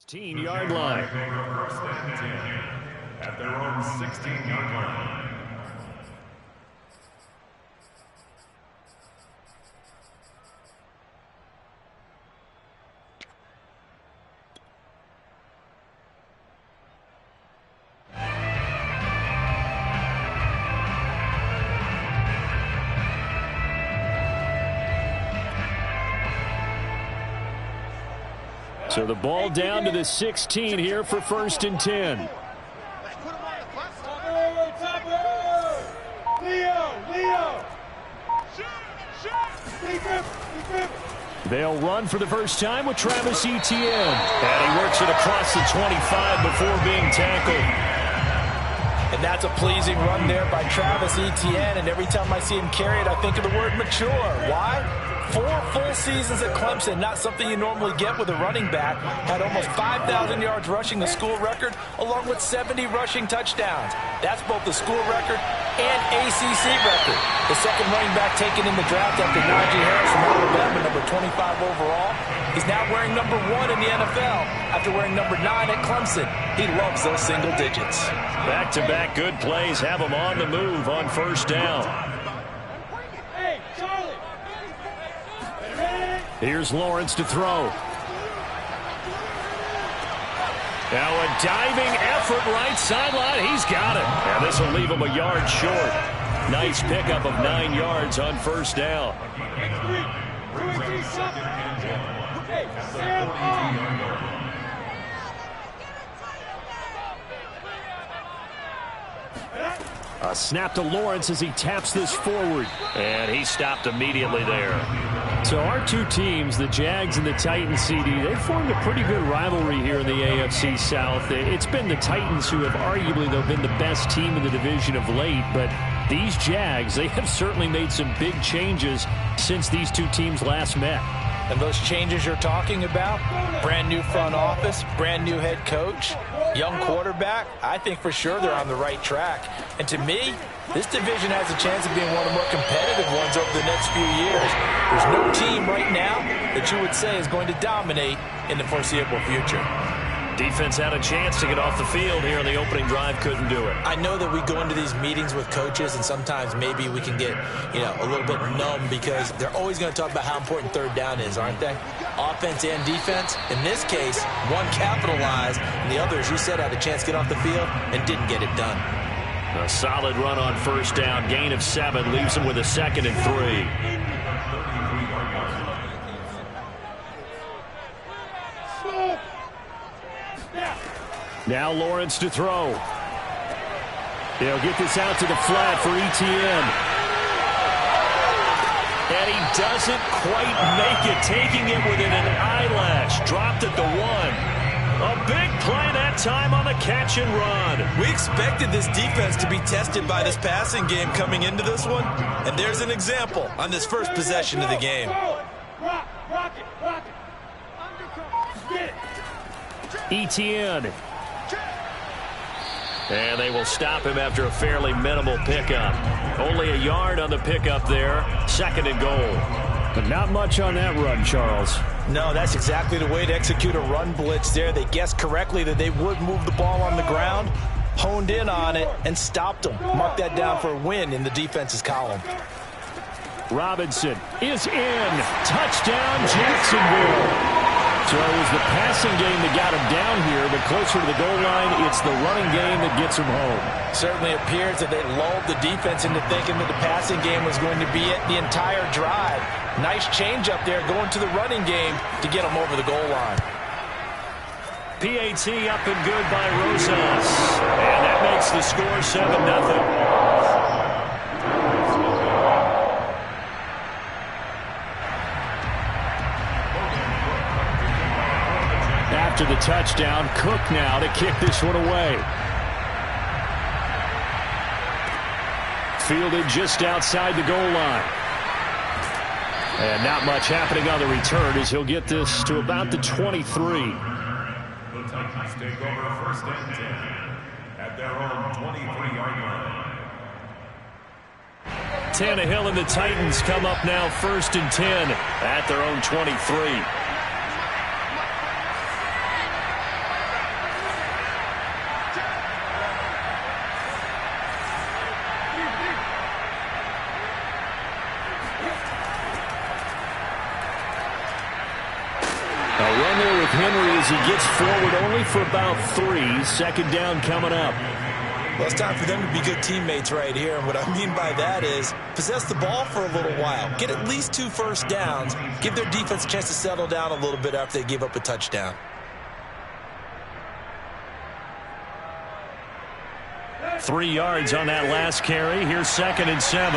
16-yard line. First and 10 at their own 16-yard line. So the ball down to the 16 here for first and 10. They'll run for the first time with Travis Etienne. And he works it across the 25 before being tackled. And that's a pleasing run there by Travis Etienne. And every time I see him carry it, I think of the word mature. Why? 4 full seasons at Clemson, not something you normally get with a running back. Had almost 5,000 yards rushing, the school record, along with 70 rushing touchdowns. That's both the school record and ACC record. The second running back taken in the draft after Najee Harris from Alabama, number 25 overall. He's now wearing number 1 in the NFL after wearing number 9 at Clemson. He loves those single digits. Back-to-back good plays have him on the move on first down. Here's Lawrence to throw. Now a diving effort right sideline. He's got it. And this will leave him a yard short. Nice pickup of 9 yards on first down. A snap to Lawrence as he taps this forward. And he stopped immediately there. So our two teams, the Jags and the Titans, CD, they've formed a pretty good rivalry here in the AFC South. It's been the Titans who have arguably, though, been the best team in the division of late. But these Jags, they have certainly made some big changes since these two teams last met. And those changes you're talking about, brand new front office, brand new head coach, young quarterback, I think for sure they're on the right track. And to me, this division has a chance of being one of the more competitive ones over the next few years. There's no team right now that you would say is going to dominate in the foreseeable future. Defense had a chance to get off the field here in the opening drive, couldn't do it. I know that we go into these meetings with coaches and sometimes maybe we can get, a little bit numb because they're always going to talk about how important third down is, aren't they? Offense and defense. In this case, one capitalized and the other, as you said, had a chance to get off the field and didn't get it done. A solid run on first down, gain of 7, leaves him with a 2nd and 3. Now Lawrence to throw. They'll get this out to the flat for Etienne. And he doesn't quite make it, taking it within an eyelash. Dropped at the 1. A big play that time on the catch and run. We expected this defense to be tested by this passing game coming into this one. And there's an example on this first possession of the game. Etienne. And they will stop him after a fairly minimal pickup. Only a yard on the pickup there. 2nd and goal. But not much on that run, Charles. No, that's exactly the way to execute a run blitz there. They guessed correctly that they would move the ball on the ground, honed in on it, and stopped them. Mark that down for a win in the defense's column. Robinson is in. Touchdown, Jacksonville. So it was the passing game that got him down here, but closer to the goal line, it's the running game that gets him home. Certainly appears that they lulled the defense into thinking that the passing game was going to be it the entire drive. Nice change up there going to the running game to get him over the goal line. PAT up and good by Rosas. And that makes the score 7-0. After the touchdown, Cook now to kick this one away. Fielded just outside the goal line. And not much happening on the return as he'll get this to about the 23. The Titans take over first and 10 at their own 23-yard line. Tannehill and the Titans come up now 1st and 10 at their own 23. with Henry as he gets forward only for about 3. Second down coming up. Well, it's time for them to be good teammates right here. And what I mean by that is possess the ball for a little while. Get at least 2 first downs. Give their defense a chance to settle down a little bit after they give up a touchdown. Three yards on that last carry. Here's 2nd and 7.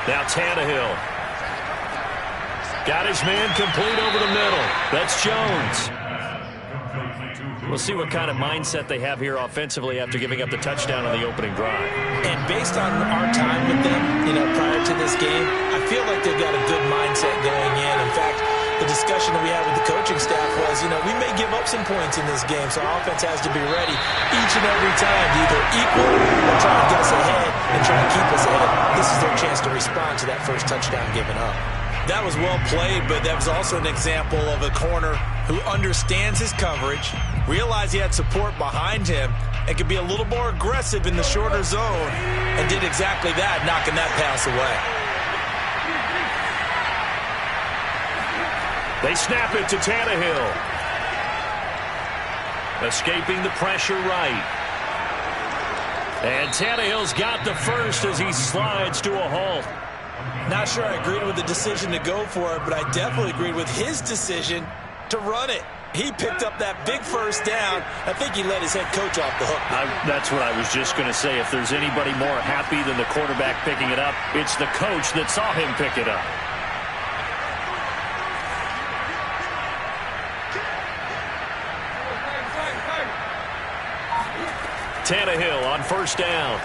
Now Tannehill. Got his man complete over the middle. That's Jones. We'll see what kind of mindset they have here offensively after giving up the touchdown on the opening drive. And based on our time with them, prior to this game, I feel like they've got a good mindset going in. In fact, the discussion that we had with the coaching staff was, we may give up some points in this game, so our offense has to be ready each and every time to either equal or try to get us ahead and try to keep us ahead. This is their chance to respond to that first touchdown given up. That was well played, but that was also an example of a corner who understands his coverage, realized he had support behind him, and could be a little more aggressive in the shorter zone, and did exactly that, knocking that pass away. They snap it to Tannehill. Escaping the pressure right. And Tannehill's got the first as he slides to a halt. Not sure I agreed with the decision to go for it, but I definitely agreed with his decision to run it. He picked up that big first down. I think he let his head coach off the hook. That's what I was just going to say. If there's anybody more happy than the quarterback picking it up, it's the coach that saw him pick it up. Tannehill on first down.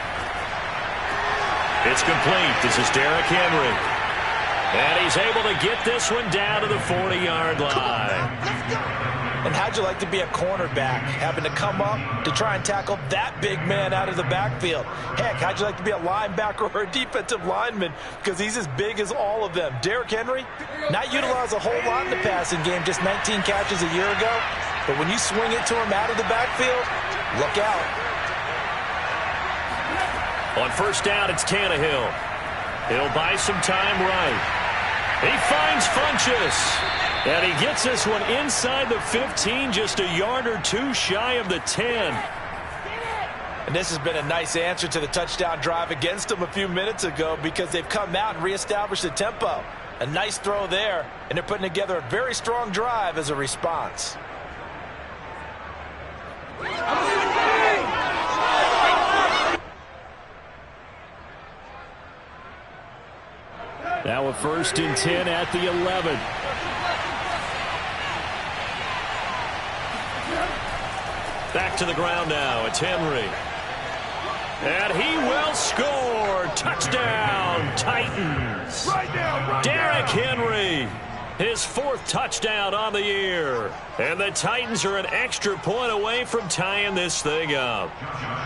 It's complete. This is Derrick Henry. And he's able to get this one down to the 40-yard line. And how'd you like to be a cornerback, having to come up to try and tackle that big man out of the backfield? Heck, how'd you like to be a linebacker or a defensive lineman, because he's as big as all of them? Derrick Henry, not utilized a whole lot in the passing game, just 19 catches a year ago. But when you swing it to him out of the backfield, look out. On first down, it's Tannehill. He'll buy some time right. He finds Funchess. And he gets this one inside the 15, just a yard or two shy of the 10. And this has been a nice answer to the touchdown drive against them a few minutes ago, because they've come out and reestablished the tempo. A nice throw there, and they're putting together a very strong drive as a response. Now a 1st and 10 at the 11. Back to the ground now. It's Henry. And he will score. Touchdown, Titans. Derrick Henry. His 4th touchdown on the year. And the Titans are an extra point away from tying this thing up.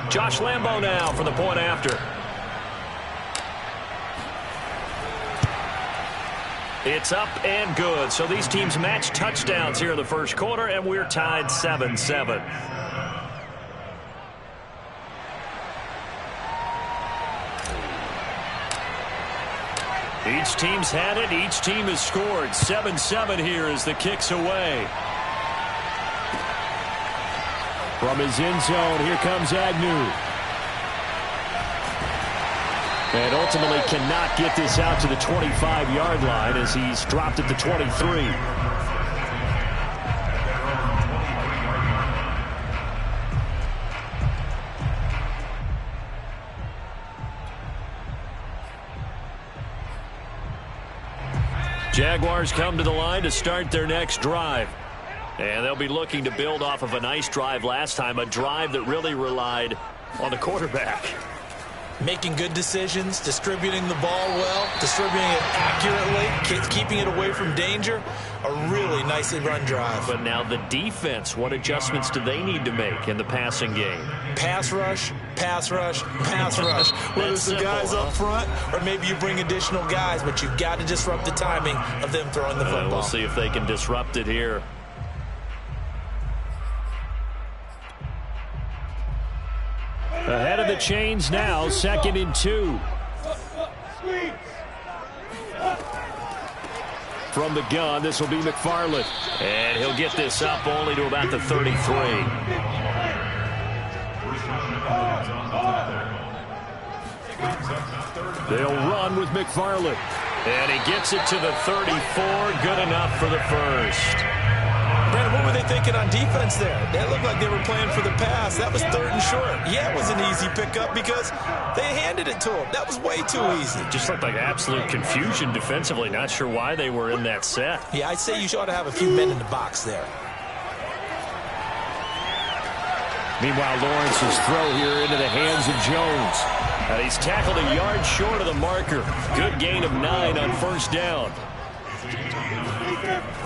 Josh Lambo now for the point after. It's up and good. So these teams match touchdowns here in the first quarter, and we're tied 7-7. Each team's had it. Each team has scored. 7-7 here as the kick's away. From his end zone, here comes Agnew. And ultimately cannot get this out to the 25-yard line as he's dropped at the 23. Jaguars come to the line to start their next drive. And they'll be looking to build off of a nice drive last time, a drive that really relied on the quarterback. Making good decisions, distributing the ball well, distributing it accurately, keeping it away from danger. A really nicely run drive. But now the defense, what adjustments do they need to make in the passing game? Pass rush, pass rush, pass rush. Whether it's the guys up front or maybe you bring additional guys, but you've got to disrupt the timing of them throwing the football. We'll see if they can disrupt it here. Ahead of the chains now, 2nd and 2. From the gun, this will be McFarland. And he'll get this up only to about the 33. They'll run with McFarland. And he gets it to the 34. Good enough for the first. Brandon, what were they thinking on defense there? They looked like they were playing for the pass. That was 3rd and short. Yeah, it was an easy pickup because they handed it to him. That was way too easy. Just looked like absolute confusion defensively. Not sure why they were in that set. Yeah, I'd say you ought to have a few men in the box there. Meanwhile, Lawrence's throw here into the hands of Jones. And he's tackled a yard short of the marker. Good gain of 9 on first down.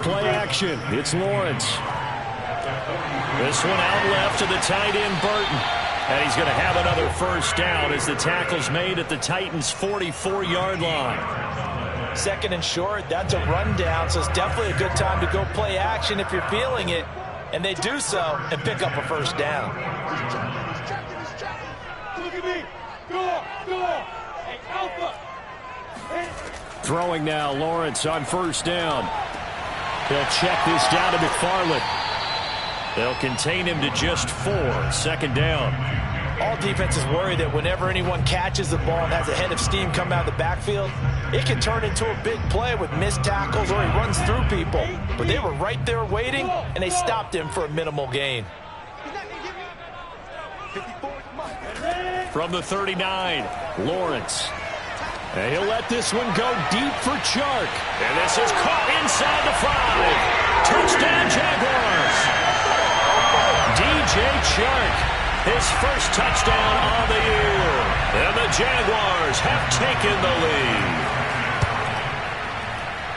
Play action. It's Lawrence. This one out left to the tight end, Burton. And he's going to have another first down as the tackle's made at the Titans' 44-yard line. 2nd and short, that's a rundown, so it's definitely a good time to go play action if you're feeling it. And they do so and pick up a first down. Look at me. Go. Hey, Alpha. Throwing now, Lawrence on first down. They'll check this down to McFarland. They'll contain him to just 4. 2nd down. All defenses worry that whenever anyone catches the ball and has a head of steam coming out of the backfield, it can turn into a big play with missed tackles or he runs through people. But they were right there waiting, and they stopped him for a minimal gain. From the 39, Lawrence. And he'll let this one go deep for Chark. And this is caught inside the 5. Touchdown, Jaguars. DJ Chark, his first touchdown on the year. And the Jaguars have taken the lead.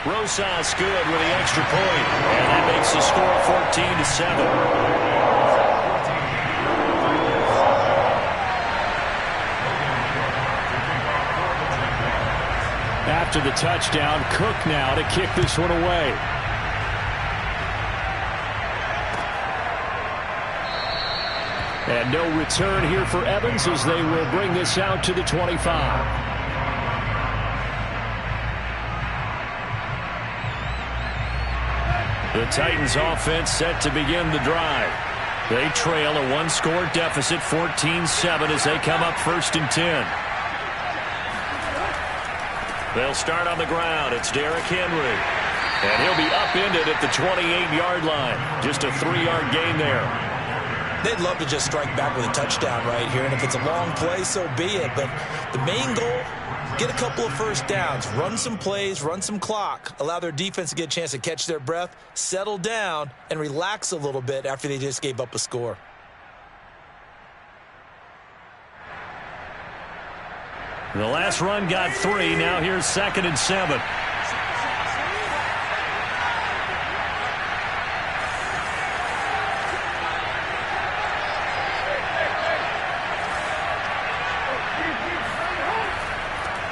Rosas good with the extra point. And that makes the score 14-7. After the touchdown, Cook now to kick this one away. And no return here for Evans as they will bring this out to the 25. The Titans offense set to begin the drive. They trail a 1-score deficit, 14-7 as they come up 1st and 10. They'll start on the ground. It's Derrick Henry. And he'll be upended at the 28-yard line. Just a 3-yard gain there. They'd love to just strike back with a touchdown right here. And if it's a long play, so be it. But the main goal, get a couple of first downs. Run some plays, run some clock. Allow their defense to get a chance to catch their breath, settle down, and relax a little bit after they just gave up a score. The last run got 3. Now here's 2nd and 7.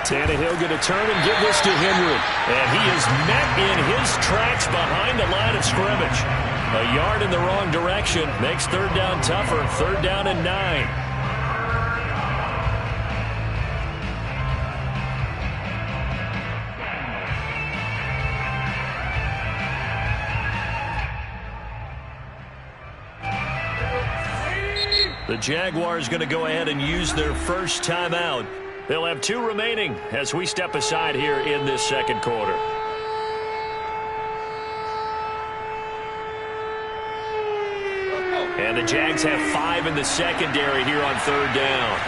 Tannehill going to turn and give this to Henry. And he is met in his tracks behind the line of scrimmage. A yard in the wrong direction makes 3rd down tougher. 3rd down and 9. The Jaguars going to go ahead and use their first timeout. They'll have 2 remaining as we step aside here in this 2nd quarter. And the Jags have 5 in the secondary here on 3rd down.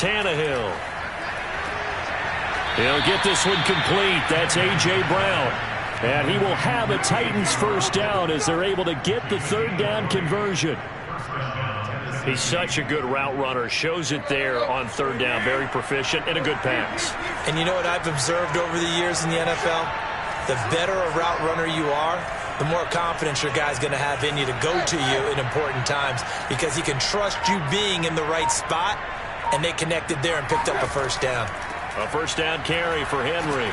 Tannehill. He'll get this one complete. That's A.J. Brown. And he will have a Titans first down as they're able to get the 3rd down conversion. He's such a good route runner. Shows it there on 3rd down. Very proficient and a good pass. And you know what I've observed over the years in the NFL? The better a route runner you are, the more confidence your guy's going to have in you to go to you in important times because he can trust you being in the right spot, and they connected there and picked up a first down. A first down carry for Henry.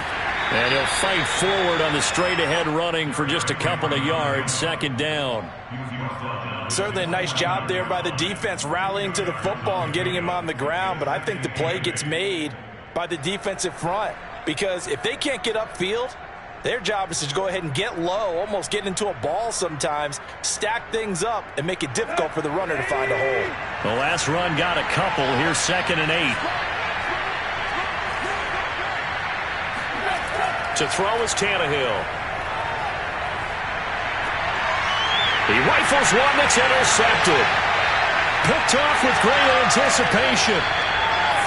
And he'll fight forward on the straight-ahead running for just a couple of yards, second down. Certainly a nice job there by the defense rallying to the football and getting him on the ground, but I think the play gets made by the defensive front because if they can't get upfield, their job is to go ahead and get low, almost get into a ball sometimes, stack things up, and make it difficult for the runner to find a hole. The last run got a couple. Here's 2nd and 8. To throw is Tannehill. He rifles one that's intercepted. Picked off with great anticipation.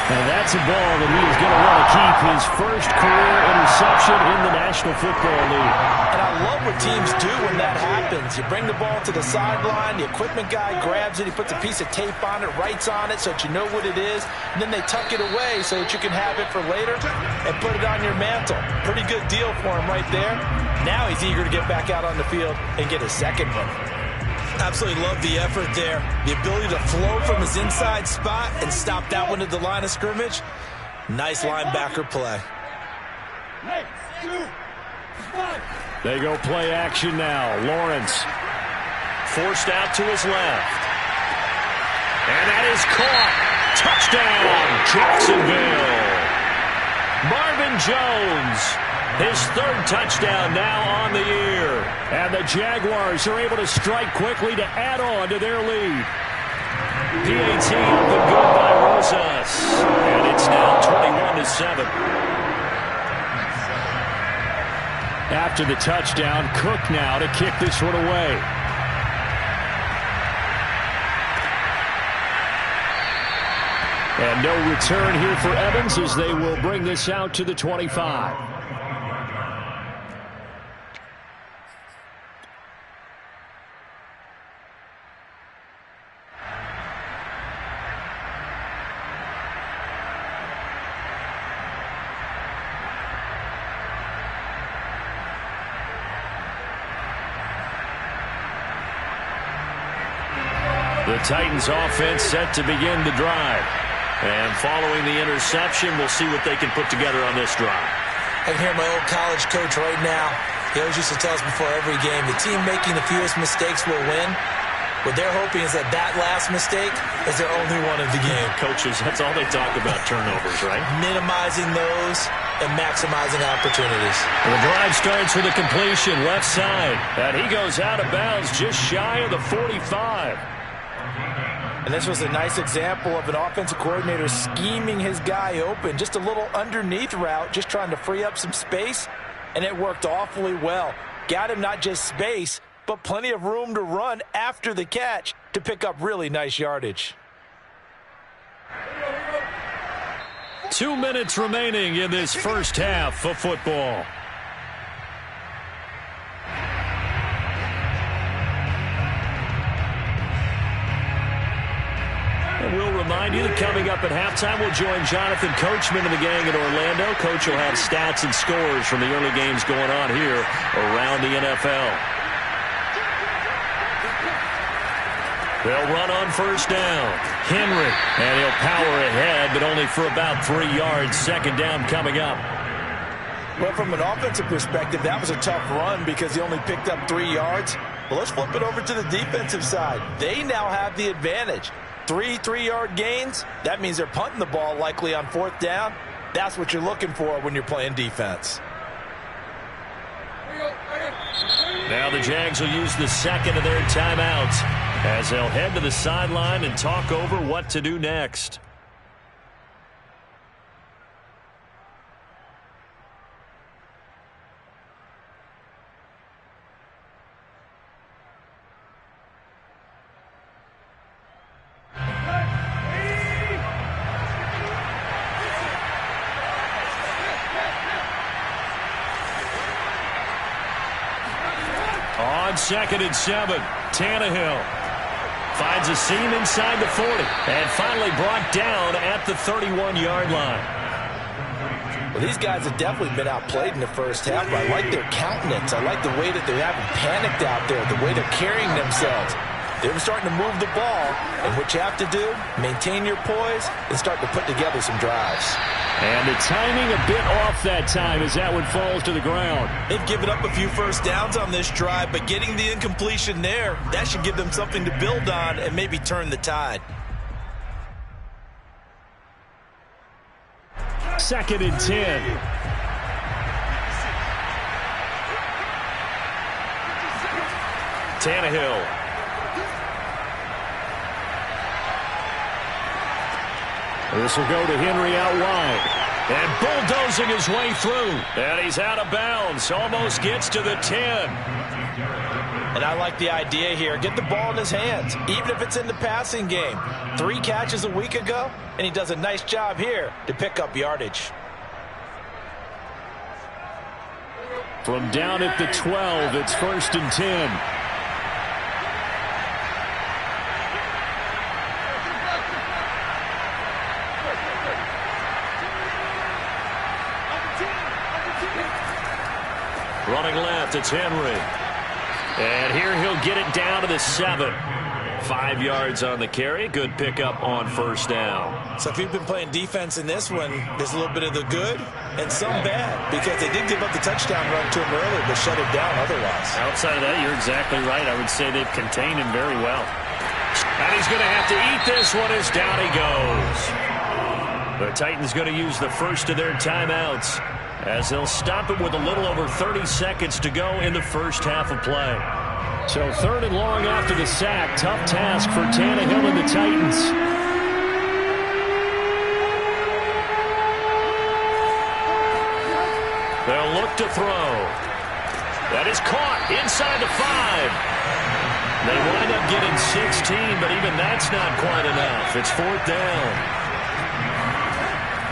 And that's a ball that he is going to want to keep, his first career interception in the National Football League. And I love what teams do when that happens. You bring the ball to the sideline, the equipment guy grabs it, he puts a piece of tape on it, writes on it so that you know what it is, and then they tuck it away so that you can have it for later and put it on your mantle. Pretty good deal for him right there. Now he's eager to get back out on the field and get his second one. Absolutely love the effort there. The ability to flow from his inside spot and stop that one at the line of scrimmage. Nice linebacker play. They go play action now. Lawrence forced out to his left. And that is caught. Touchdown, Jacksonville. Marvin Jones, his 3rd touchdown now on the year. And the Jaguars are able to strike quickly to add on to their lead. PAT up and good by Rosas. And it's now 21-7. After the touchdown, Cook now to kick this one away. And no return here for Evans as they will bring this out to the 25. The Titans offense set to begin the drive. And following the interception, we'll see what they can put together on this drive. I can hear my old college coach right now. He always used to tell us before every game, the team making the fewest mistakes will win. What they're hoping is that that last mistake is their only one of the game. Coaches, that's all they talk about, turnovers, right? Minimizing those and maximizing opportunities. The drive starts with a completion left side. And he goes out of bounds just shy of the 45. And this was a nice example of an offensive coordinator scheming his guy open. Just a little underneath route, just trying to free up some space, and it worked awfully well. Got him not just space, but plenty of room to run after the catch to pick up really nice yardage. 2 minutes remaining in this first half of football. And we'll remind you that coming up at halftime, we'll join Jonathan Coachman and the gang in Orlando. Coach will have stats and scores from the early games going on here around the NFL. They'll run on first down. Henry, and he'll power ahead, but only for about 3 yards. Second down coming up. Well, from an offensive perspective, that was a tough run because he only picked up 3 yards. Well, let's flip it over to the defensive side. They now have the advantage. 3 3-yard gains, that means they're punting the ball likely on 4th down. That's what you're looking for when you're playing defense. Now the Jags will use the second of their timeouts as they'll head to the sideline and talk over what to do next. On 2nd and 7, Tannehill finds a seam inside the 40 and finally brought down at the 31-yard line. Well, these guys have definitely been outplayed in the first half, but I like their countenance. I like the way that they haven't panicked out there, the way they're carrying themselves. They're starting to move the ball, and what you have to do, maintain your poise and start to put together some drives. And the timing a bit off that time as that one falls to the ground. They've given up a few first downs on this drive, but getting the incompletion there, that should give them something to build on and maybe turn the tide. 2nd and 10. Tannehill. This will go to Henry out wide. And bulldozing his way through. And he's out of bounds. Almost gets to the 10. And I like the idea here. Get the ball in his hands, even if it's in the passing game. 3 catches a week ago, and he does a nice job here to pick up yardage. From down at the 12, it's 1st and 10. Running left, it's Henry. And here he'll get it down to the 7. 5 yards on the carry. Good pickup on 1st down. So if you've been playing defense in this one, there's a little bit of the good and some bad, because they did give up the touchdown run to him earlier, but shut it down otherwise. Outside of that, you're exactly right. I would say they've contained him very well. And he's going to have to eat this one as down he goes. The Titans going to use the first of their timeouts, as they'll stop it with a little over 30 seconds to go in the first half of play. So 3rd and long after the sack. Tough task for Tannehill and the Titans. They'll look to throw. That is caught inside the 5. They wind up getting 16, but even that's not quite enough. It's 4th down.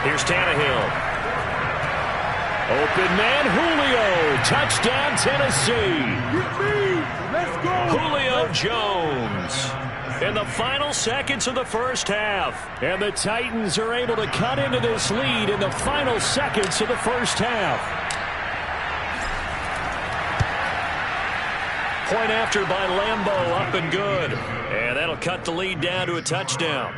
Here's Tannehill. Open man, Julio. Touchdown, Tennessee. Let's go. Julio Jones in the final seconds of the first half. And the Titans are able to cut into this lead in the final seconds of the first half. Point after by Lambeau, up and good. And that'll cut the lead down to a touchdown.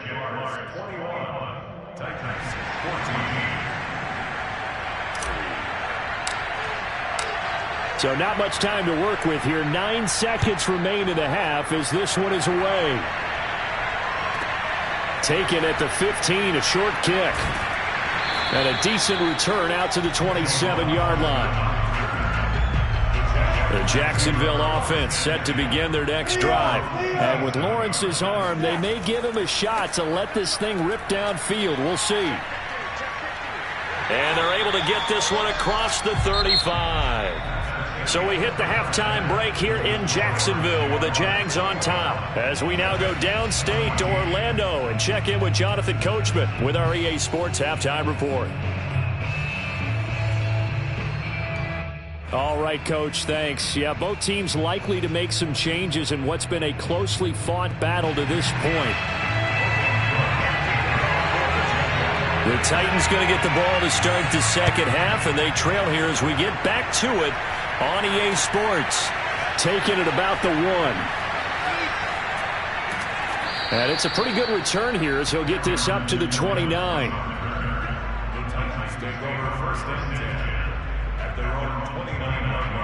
So not much time to work with here. 9 seconds remain in the half as this one is away. Taken at the 15, a short kick. And a decent return out to the 27-yard line. The Jacksonville offense set to begin their next drive. And with Lawrence's arm, they may give him a shot to let this thing rip downfield. We'll see. And they're able to get this one across the 35. So we hit the halftime break here in Jacksonville with the Jags on top, as we now go downstate to Orlando and check in with Jonathan Coachman with our EA Sports Halftime Report. All right, Coach, thanks. Yeah, both teams likely to make some changes in what's been a closely fought battle to this point. The Titans going to get the ball to start the second half, and they trail here as we get back to it on EA Sports. Taking it about the 1. And it's a pretty good return here as he'll get this up to the 29. The Titans take over 1st and 10 at their own 29-yard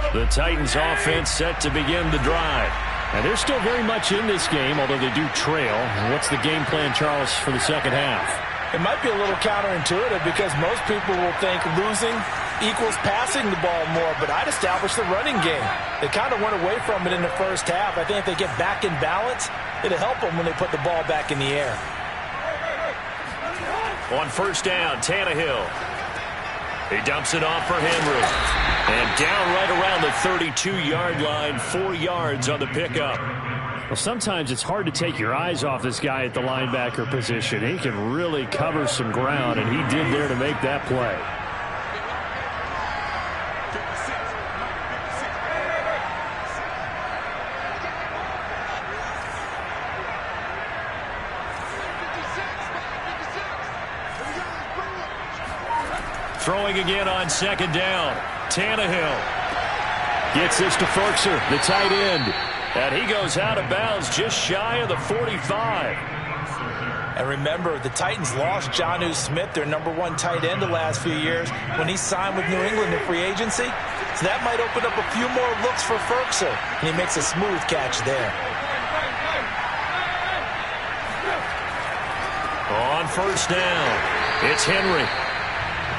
line. The Titans offense set to begin the drive. And they're still very much in this game, although they do trail. What's the game plan, Charles, for the second half? It might be a little counterintuitive because most people will think losing equals passing the ball more, but I'd establish the running game. They kind of went away from it in the first half. I think if they get back in balance, it'll help them when they put the ball back in the air. On 1st down, Tannehill. He dumps it off for Henry. And down right around the 32-yard line, 4 yards on the pickup. Well, sometimes it's hard to take your eyes off this guy at the linebacker position. He can really cover some ground, and he did there to make that play. Throwing again on second down. Tannehill gets this to Ferkser, the tight end. And he goes out of bounds just shy of the 45. And remember, the Titans lost Jonnu Smith, their #1 tight end the last few years, when he signed with New England in free agency. So that might open up a few more looks for Ferkser. And he makes a smooth catch there. On first down, it's Henry.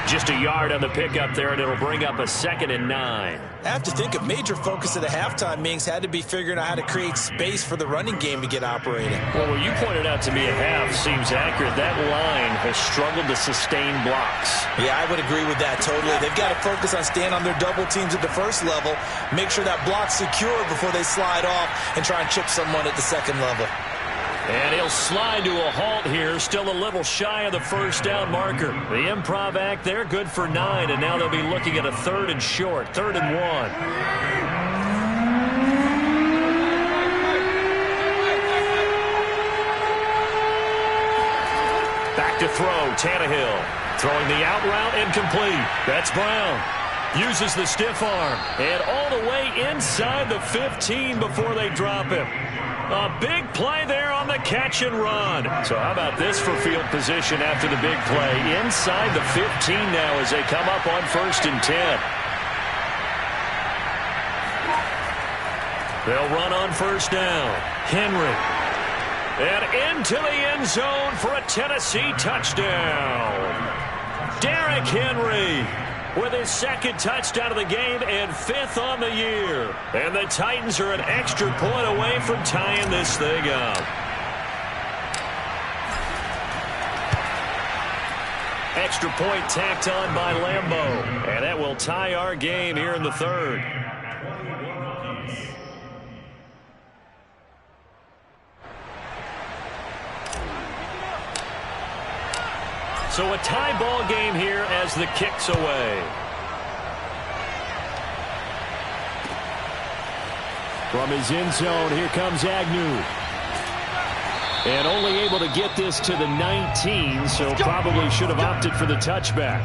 Just a yard on the pickup there, and it'll bring up a 2nd and 9. I have to think a major focus at the halftime meetings had to be figuring out how to create space for the running game to get operating. Well, what you pointed out to me at half seems accurate. That line has struggled to sustain blocks. Yeah, I would agree with that totally. They've got to focus on staying on their double teams at the first level, make sure that block's secure before they slide off and try and chip someone at the second level. And he'll slide to a halt here, still a little shy of the first down marker. The improv act there, good for 9, and now they'll be looking at a 3rd and short, 3rd and 1. Back to throw, Tannehill. Throwing the out route, incomplete. That's Brown. Uses the stiff arm, and all the way inside the 15 before they drop him. A big play there on the catch and run. So how about this for field position after the big play? Inside the 15 now as they come up on 1st and 10. They'll run on first down. Henry. And into the end zone for a Tennessee touchdown. Derrick Henry with his 2nd touchdown of the game and 5th on the year. And the Titans are an extra point away from tying this thing up. Extra point tacked on by Lambeau. And that will tie our game here in the 3rd. So a tie ball game here as the kick's away. From his end zone, here comes Agnew. And only able to get this to the 19, so probably should have opted for the touchback.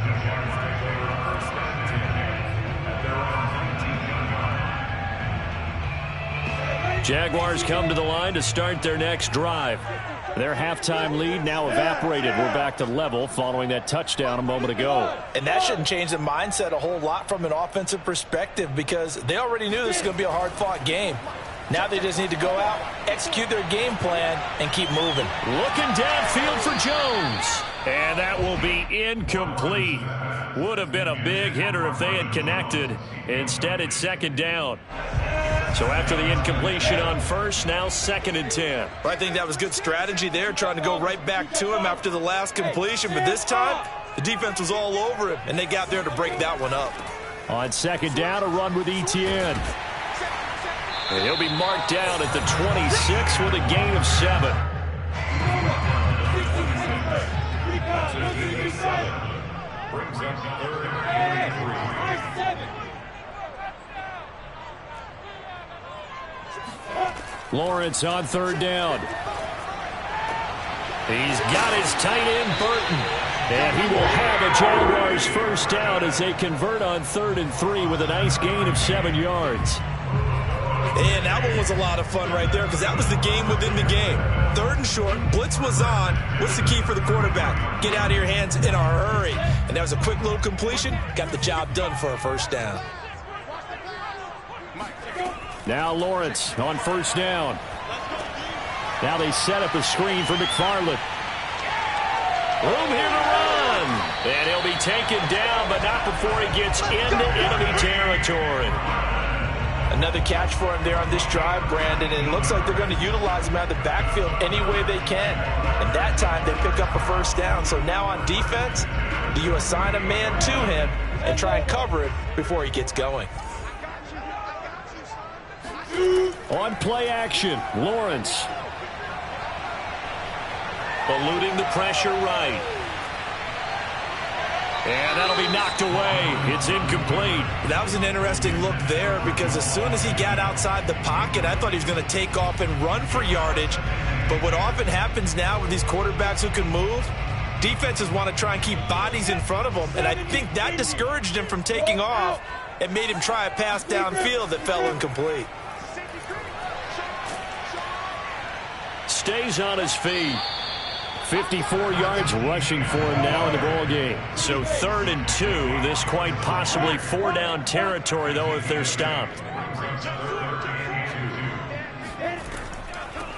Jaguars come to the line to start their next drive. Their halftime lead now evaporated. We're back to level following that touchdown a moment ago. And that shouldn't change the mindset a whole lot from an offensive perspective because they already knew this was going to be a hard-fought game. Now they just need to go out, execute their game plan, and keep moving. Looking downfield for Jones. And that will be incomplete. Would have been a big hitter if they had connected. Instead, it's 2nd down. So after the incompletion on first, now 2nd and 10. I think that was good strategy there, trying to go right back to him after the last completion. But this time, the defense was all over him, and they got there to break that one up. On 2nd down, a run with Etienne. And he'll be marked down at the 26 with a gain of 7. Brings up 3rd and 3. Lawrence on 3rd down. He's got his tight end, Burton. And he will have a Jaguars first down as they convert on 3rd and 3 with a nice gain of 7 yards. And that one was a lot of fun right there because that was the game within the game. 3rd and short, blitz was on. What's the key for the quarterback? Get out of your hands in a hurry. And that was a quick little completion. Got the job done for a first down. Now Lawrence on first down. Now they set up a screen for McFarland. Room here to run. And he'll be taken down, but not before he gets into enemy territory. Another catch for him there on this drive, Brandon, and it looks like they're going to utilize him out of the backfield any way they can. And that time they pick up a first down. So now on defense, do you assign a man to him and try and cover it before he gets going? On play action, Lawrence. Eluding the pressure right. And that'll be knocked away. It's incomplete. That was an interesting look there because as soon as he got outside the pocket, I thought he was going to take off and run for yardage. But what often happens now with these quarterbacks who can move, Defenses want to try and keep bodies in front of them, and I think that discouraged him from taking off and made him try a pass downfield that fell incomplete. Stays on his feet. 54 yards rushing for him now in the ball game. So 3rd and 2. This quite possibly 4-down territory, though, if they're stopped.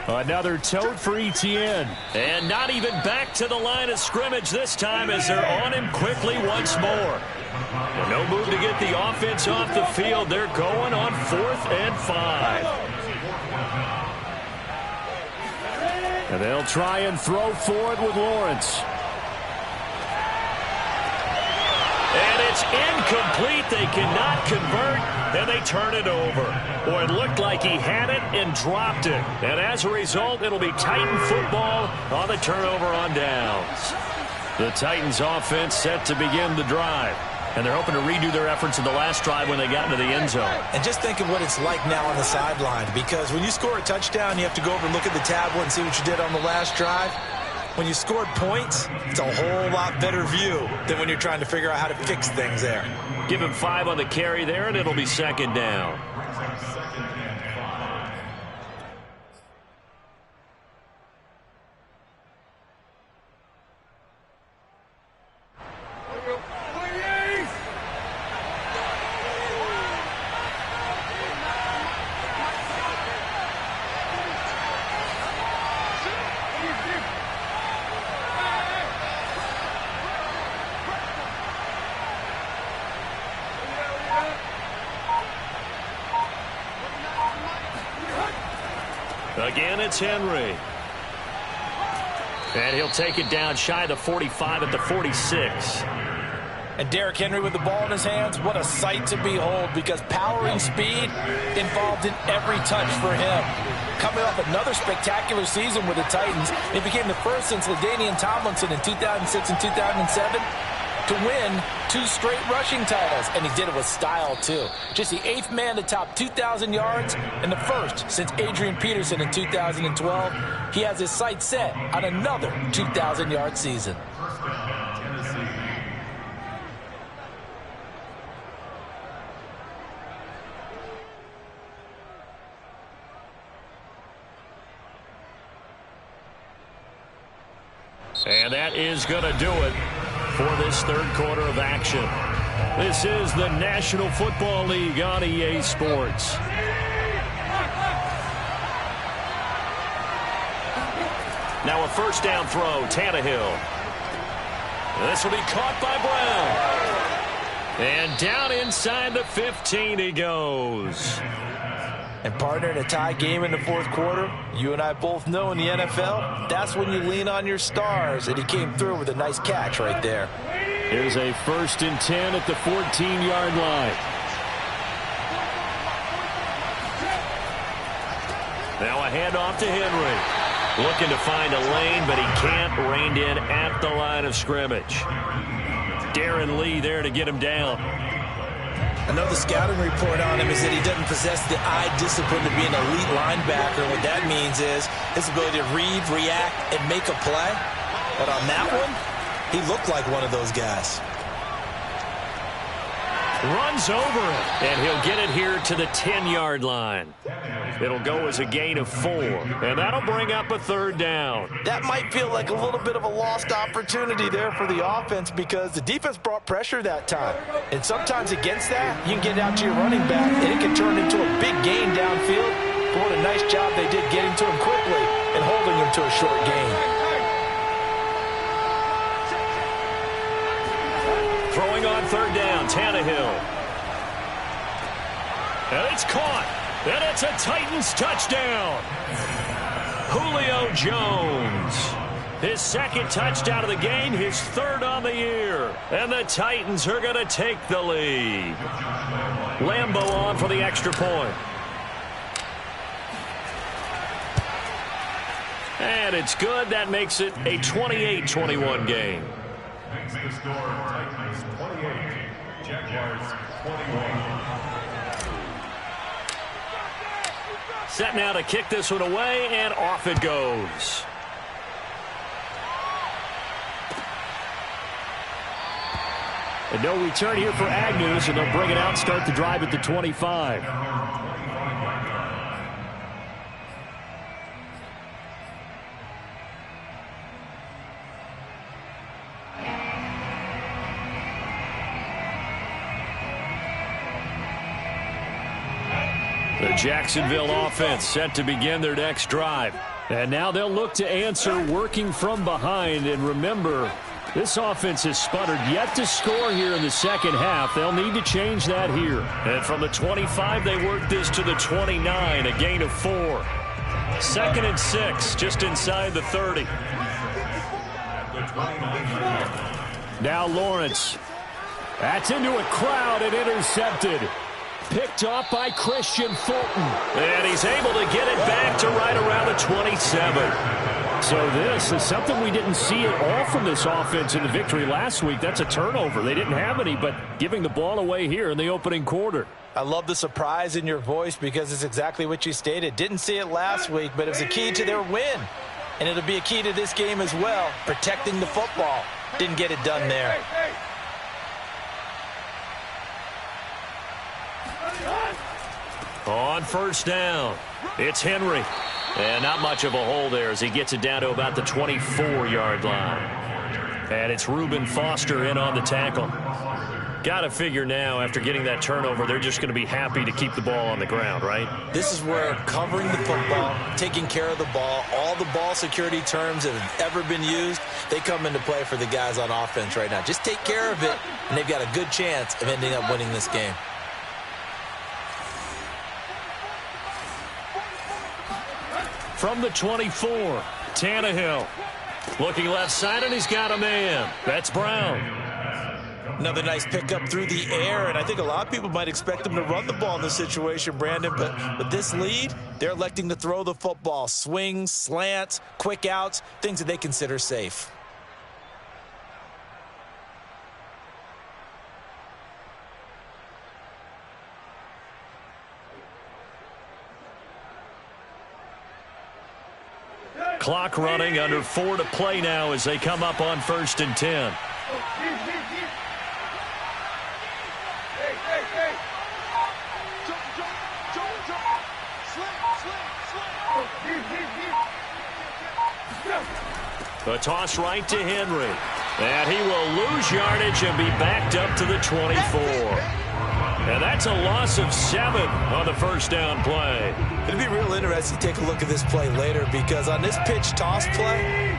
Another tote for Etienne. And not even back to the line of scrimmage this time as they're on him quickly once more. And no move to get the offense off the field. They're going on 4th and 5. And they'll try and throw for it with Lawrence. And it's incomplete. They cannot convert, and they turn it over. Boy, it looked like he had it and dropped it. And as a result, it'll be Titan football on the turnover on downs. The Titans offense set to begin the drive. And they're hoping to redo their efforts in the last drive when they got into the end zone. And just think of what it's like now on the sideline, because when you score a touchdown, you have to go over and look at the tablet and see what you did on the last drive. When you scored points, it's a whole lot better view than when you're trying to figure out how to fix things there. Give him 5 on the carry there, and it'll be 2nd down. Again, it's Henry. And he'll take it down shy of the 45 at the 46. And Derrick Henry with the ball in his hands, what a sight to behold, because power and speed involved in every touch for him. Coming off another spectacular season with the Titans, it became the first since LaDainian Tomlinson in 2006 and 2007 to win 2 straight rushing titles, and he did it with style too. Just the 8th man to top 2,000 yards and the first since Adrian Peterson in 2012. He has his sights set on another 2,000-yard season. And that is going to do it for this 3rd quarter of action. This is the National Football League on EA Sports. Now a 1st down throw, Tannehill. This will be caught by Brown. And down inside the 15 he goes. And partner, in a tie game in the 4th quarter, you and I both know in the NFL, that's when you lean on your stars, and he came through with a nice catch right there. Here's a 1st and 10 at the 14-yard line. Now a handoff to Henry. Looking to find a lane, but he can't. Reined in at the line of scrimmage. Darren Lee there to get him down. I know the scouting report on him is that he doesn't possess the eye discipline to be an elite linebacker. What that means is his ability to read, react, and make a play. But on that one, he looked like one of those guys. Runs over it, and he'll get it here to the 10-yard line. It'll go as a gain of 4, and that'll bring up a 3rd down. That might feel like a little bit of a lost opportunity there for the offense, because the defense brought pressure that time. And sometimes against that, you can get out to your running back, and it can turn into a big gain downfield. But what a nice job they did getting to him quickly and holding him to a short gain. Throwing on 3rd down, Tannehill. And it's caught. And it's a Titans touchdown. Julio Jones. His 2nd touchdown of the game, his 3rd on the year. And the Titans are going to take the lead. Lambeau on for the extra point. And it's good. That makes it a 28-21 game. Makes the score Titans 28, Jaguars 21. Set now to kick this one away, and off it goes. And no return here for Agnew, so they'll bring it out and start the drive at the 25. The Jacksonville offense set to begin their next drive. And now they'll look to answer working from behind. And remember, this offense has sputtered yet to score here in the second half. They'll need to change that here. And from the 25, they work this to the 29, a gain of 4. 2nd and 6, just inside the 30. Now Lawrence. That's into a crowd and intercepted. Picked off by Christian Fulton. And he's able to get it back to right around the 27. So this is something we didn't see at all from this offense in the victory last week. That's a turnover. They didn't have any, but giving the ball away here in the opening quarter. I love the surprise in your voice because it's exactly what you stated. Didn't see it last week, but it was a key to their win. And it'll be a key to this game as well, protecting the football. Didn't get it done there. On first down, it's Henry. And not much of a hole there as he gets it down to about the 24-yard line. And it's Reuben Foster in on the tackle. Got to figure now, after getting that turnover, they're just going to be happy to keep the ball on the ground, right? This is where covering the football, taking care of the ball, all the ball security terms that have ever been used, they come into play for the guys on offense right now. Just take care of it, and they've got a good chance of ending up winning this game. From the 24, Tannehill. Looking left side, and he's got a man. That's Brown. Another nice pickup through the air, and I think a lot of people might expect them to run the ball in this situation, Brandon, but with this lead, they're electing to throw the football. Swings, slants, quick outs, things that they consider safe. Clock running, under 4 to play now as they come up on 1st and 10. The toss right to Henry. And he will lose yardage and be backed up to the 24. And that's a loss of 7 on the first down play. It'll be real interesting to take a look at this play later because on this pitch toss play,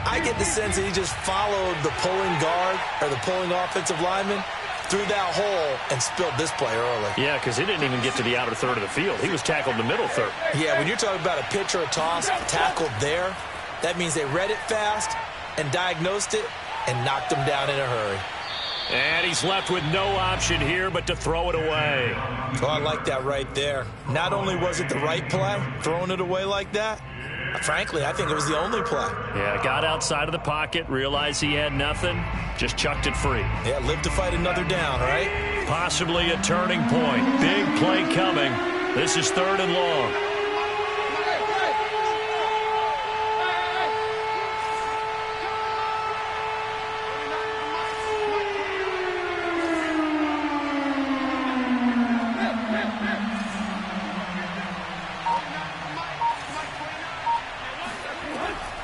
I get the sense that he just followed the pulling guard or the pulling offensive lineman through that hole and spilled this play early. Yeah, because he didn't even get to the outer third of the field. He was tackled in the middle third. Yeah, when you're talking about a pitch or a toss tackled there, that means they read it fast and diagnosed it and knocked him down in a hurry. And he's left with no option here but to throw it away. Oh, I like that right there. Not only was it the right play, throwing it away like that, frankly, I think it was the only play. Yeah, got outside of the pocket, realized he had nothing, just chucked it free. Yeah, live to fight another down, right? Possibly a turning point. Big play coming. This is 3rd and long.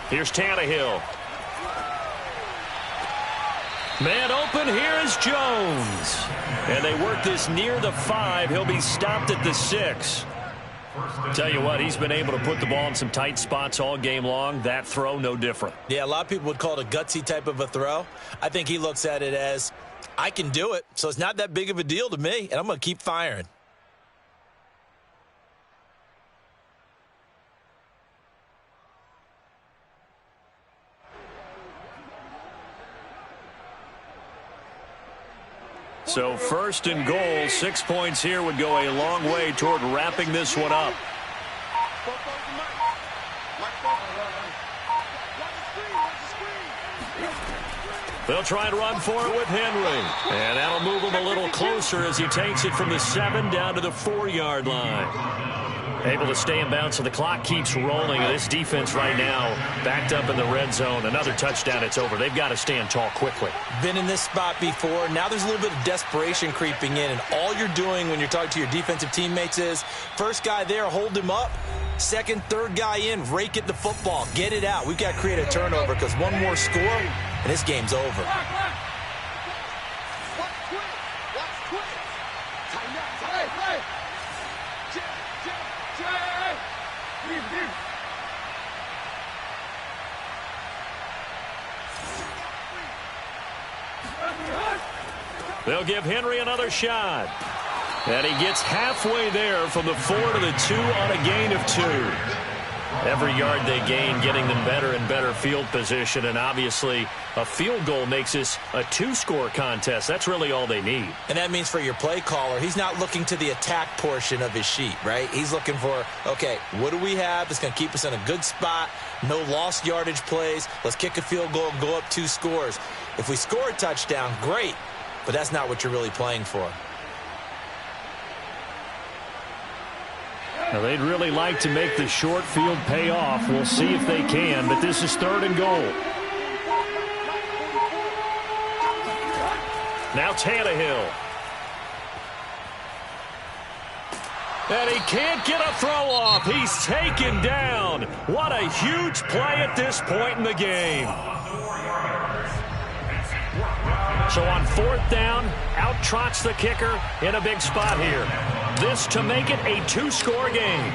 Here's Tannehill. Man open, here is Jones. And they work this near the 5. He'll be stopped at the 6. Tell you what, he's been able to put the ball in some tight spots all game long. That throw, no different. Yeah, a lot of people would call it a gutsy type of a throw. I think he looks at it as, I can do it, so it's not that big of a deal to me, and I'm going to keep firing. So 1st and goal, 6 points here would go a long way toward wrapping this one up. They'll try and run for it with Henry. And that'll move him a little closer as he takes it from the 7 down to the 4-yard line. Able to stay in bounds, so the clock keeps rolling. This defense right now backed up in the red zone. Another touchdown, it's over. They've got to stand tall quickly. Been in this spot before. Now there's a little bit of desperation creeping in, and all you're doing when you're talking to your defensive teammates is, first guy there, hold him up. Second, third guy in, rake at the football. Get it out. We've got to create a turnover because one more score, and this game's over. They'll give Henry another shot. And he gets halfway there from the 4 to the 2 on a gain of 2. Every yard they gain getting them better and better field position. And obviously a field goal makes this a 2-score contest. That's really all they need. And that means for your play caller, he's not looking to the attack portion of his sheet, right? He's looking for, okay, what do we have that's going to keep us in a good spot? No lost yardage plays. Let's kick a field goal and go up 2 scores. If we score a touchdown, great. But that's not what you're really playing for. Now, they'd really like to make the short field pay off. We'll see if they can, but this is 3rd and goal. Now Tannehill. And he can't get a throw off. He's taken down. What a huge play at this point in the game. So on 4th down, out trots the kicker in a big spot here. This to make it a 2-score game.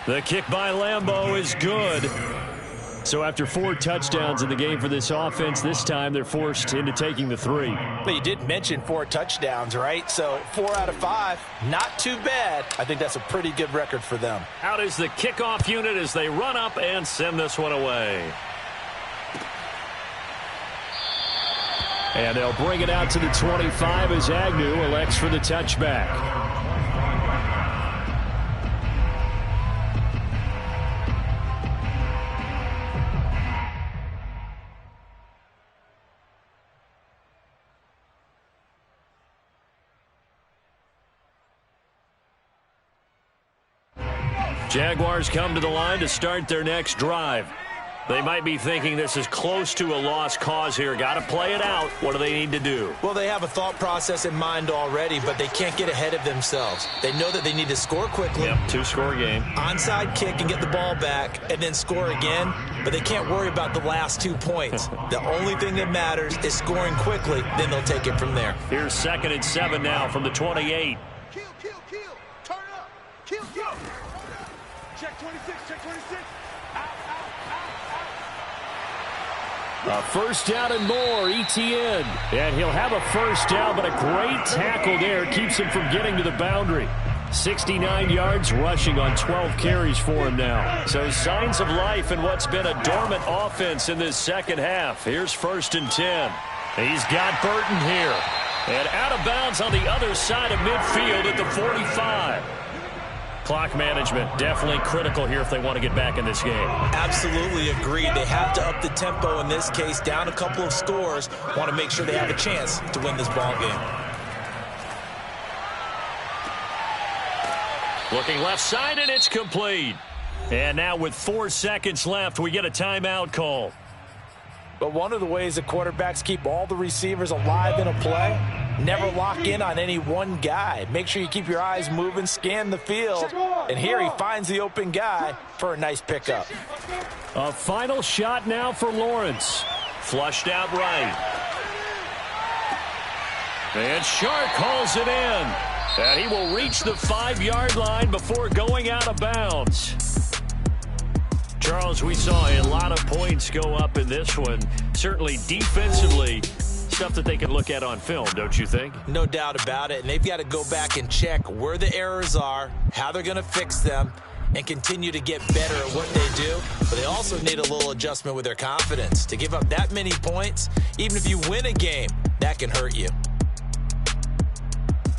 The kick by Lambeau is good. So after 4 touchdowns in the game for this offense, this time they're forced into taking the 3. But you did mention 4 touchdowns, right? So 4 out of 5, not too bad. I think that's a pretty good record for them. Out is the kickoff unit as they run up and send this one away. And they'll bring it out to the 25 as Agnew elects for the touchback. Jaguars come to the line to start their next drive. They might be thinking this is close to a lost cause here. Got to play it out. What do they need to do? Well, they have a thought process in mind already, but they can't get ahead of themselves. They know that they need to score quickly. Yep, 2-score game. Onside kick and get the ball back and then score again, but they can't worry about the last 2 points. The only thing that matters is scoring quickly, then they'll take it from there. Here's 2nd and 7 now from the 28. Kill. Turn up. Kill. Check 26, check 26. A first down and more, Etienne. And he'll have a first down, but a great tackle there keeps him from getting to the boundary. 69 yards rushing on 12 carries for him now. So signs of life in what's been a dormant offense in this second half. Here's 1st and 10. He's got Burton here. And out of bounds on the other side of midfield at the 45. Clock management definitely critical here if they want to get back in this game. Absolutely agreed. They have to up the tempo in this case, down a couple of scores. Want to make sure they have a chance to win this ball game. Looking left side, and it's complete. And now with 4 seconds left, we get a timeout call. But one of the ways the quarterbacks keep all the receivers alive in a play, never lock in on any one guy. Make sure you keep your eyes moving, scan the field. And here he finds the open guy for a nice pickup. A final shot now for Lawrence. Flushed out right. And Shark calls it in. And he will reach the 5-yard line before going out of bounds. Charles, we saw a lot of points go up in this one. Certainly defensively, stuff that they can look at on film, don't you think? No doubt about it. And they've got to go back and check where the errors are, how they're going to fix them, and continue to get better at what they do. But they also need a little adjustment with their confidence. To give up that many points, even if you win a game, that can hurt you.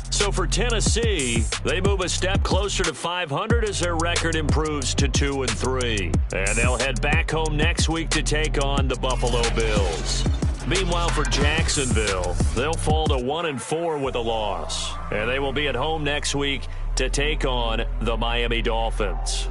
So for Tennessee, they move a step closer to 500 as their record improves to 2-3. And they'll head back home next week to take on the Buffalo Bills. Meanwhile, for Jacksonville, they'll fall to 1-4 with a loss. And they will be at home next week to take on the Miami Dolphins.